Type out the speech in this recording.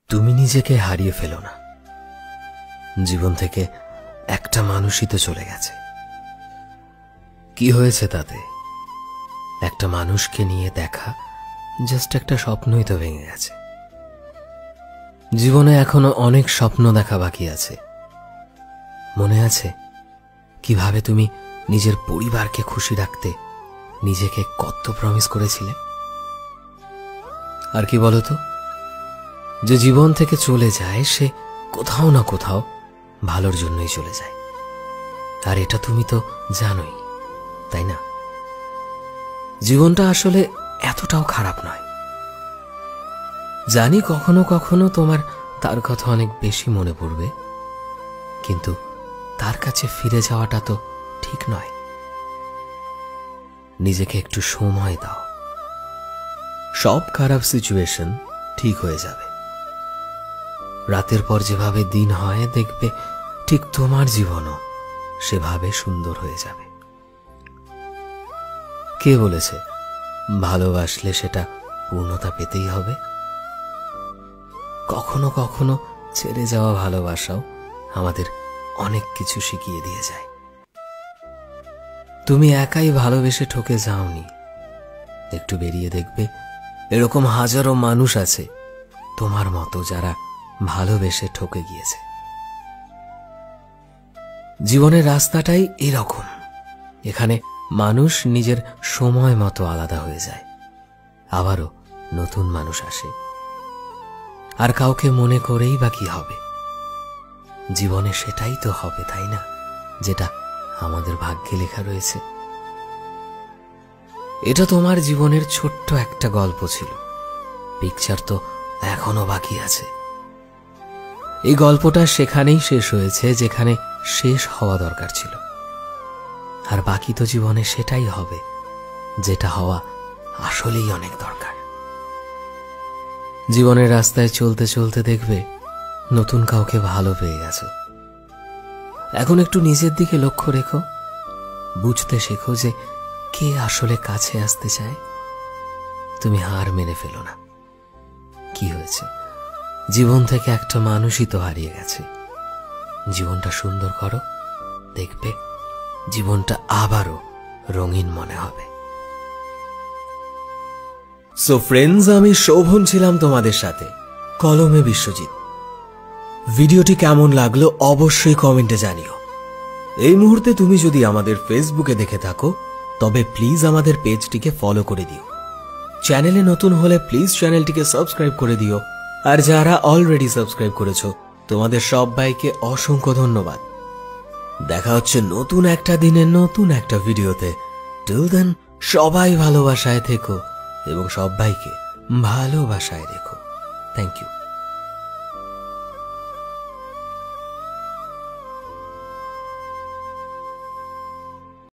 তুমি নিজেকে হারিয়ে ফেলো না। জীবন থেকে একটা মানুষই তো চলে গেছে। কি হয়েছে তাতে? একটা মানুষকে নিয়ে দেখা জাস্ট একটা স্বপ্নই তো ভেঙে গেছে। জীবনে এখনো অনেক স্বপ্ন দেখা বাকি আছে। মনে আছে কিভাবে তুমি নিজের পরিবারকে খুশি রাখতে নিজেকে কত প্রমিস করেছিলে? আর কি বলতো, যে জীবন থেকে চলে যায় সে কোথাও না কোথাও ভালোর জন্যই চলে যায়। আর এটা তুমি তো জানোই, তাই না? জীবনটা আসলে এতটাও খারাপ নয়। জানি কখনো কখনো তোমার তার কথা অনেক বেশি মনে পড়বে, কিন্তু তার কাছে ফিরে যাওয়াটা তো ঠিক নয়। নিজেকে একটু সময় দাও। সব খারাপ সিচুয়েশন ঠিক হয়ে যাবে। রাতের পর যেভাবে দিন হয় দেখবে ঠিক তোমার জীবনও সেভাবে সুন্দর হয়ে যাবে। কে বলেছে ভালোবাসলে সেটা পূর্ণতা পেতেই হবে? কখনো কখনো ছেড়ে যাওয়া ভালোবাসাও আমাদের অনেক কিছু শিখিয়ে দিয়ে যায়। তুমি একাই ভালোবেসে ঠকে যাওনি। একটু বেরিয়ে দেখবে এরকম হাজারো মানুষ আছে তোমার মতো যারা ভালোবেসে ঠকে গিয়েছে। জীবনের রাস্তাটাই এরকম। এখানে মানুষ নিজের সময় মতো আলাদা হয়ে যায়, আবারও নতুন মানুষ আসে। আর কাউকে মনে করেই বা কি হবে? জীবনে সেটাই তো হবে, তাই না, যেটা আমাদের ভাগ্যে লেখা রয়েছে। এটা তোমার জীবনের ছোট্ট একটা গল্প ছিল। পিকচার তো এখনো বাকি আছে। এই গল্পটা সেখানেই শেষ হয়েছে যেখানে শেষ হওয়া দরকার ছিল। আর বাকি তো জীবনে সেটাই হবে যেটা হওয়া আসলেই অনেক দরকার। জীবনের রাস্তায় চলতে চলতে দেখবে নতুন কাউকে ভালো পেয়ে গেছো। এখন একটু নিজের দিকে লক্ষ্য রেখো, বুঝতে শেখো যে কে আসলে কাছে আসতে চায়। তুমি হার মেনে ফেলো না। কি হয়েছে? জীবন থেকে একটা মানুষই তো হারিয়ে গেছে। জীবনটা সুন্দর করো, দেখবে জীবনটা আবারও রঙিন মনে হবে। সো ফ্রেন্ডস, আমি শোভন ছিলাম তোমাদের সাথে, কলমে বিশ্বজিৎ। ভিডিওটি কেমন লাগলো অবশ্যই কমেন্টে জানিও। এই মুহূর্তে তুমি যদি আমাদের ফেসবুকে দেখে থাকো তবে প্লিজ আমাদের পেজটিকে ফলো করে দিও। চ্যানেলে নতুন হলে প্লিজ চ্যানেলটিকে সাবস্ক্রাইব করে দিও। আর যারা অলরেডি সাবস্ক্রাইব করেছো তোমাদের সবাইকে অসংখ্য ধন্যবাদ। দেখা হচ্ছে নতুন একটা দিনে নতুন একটা ভিডিওতে। টিল দেন সবাই ভালোবাসায় থেকো এবং সবাইকে ভালোবাসায় রেখো। Thank you.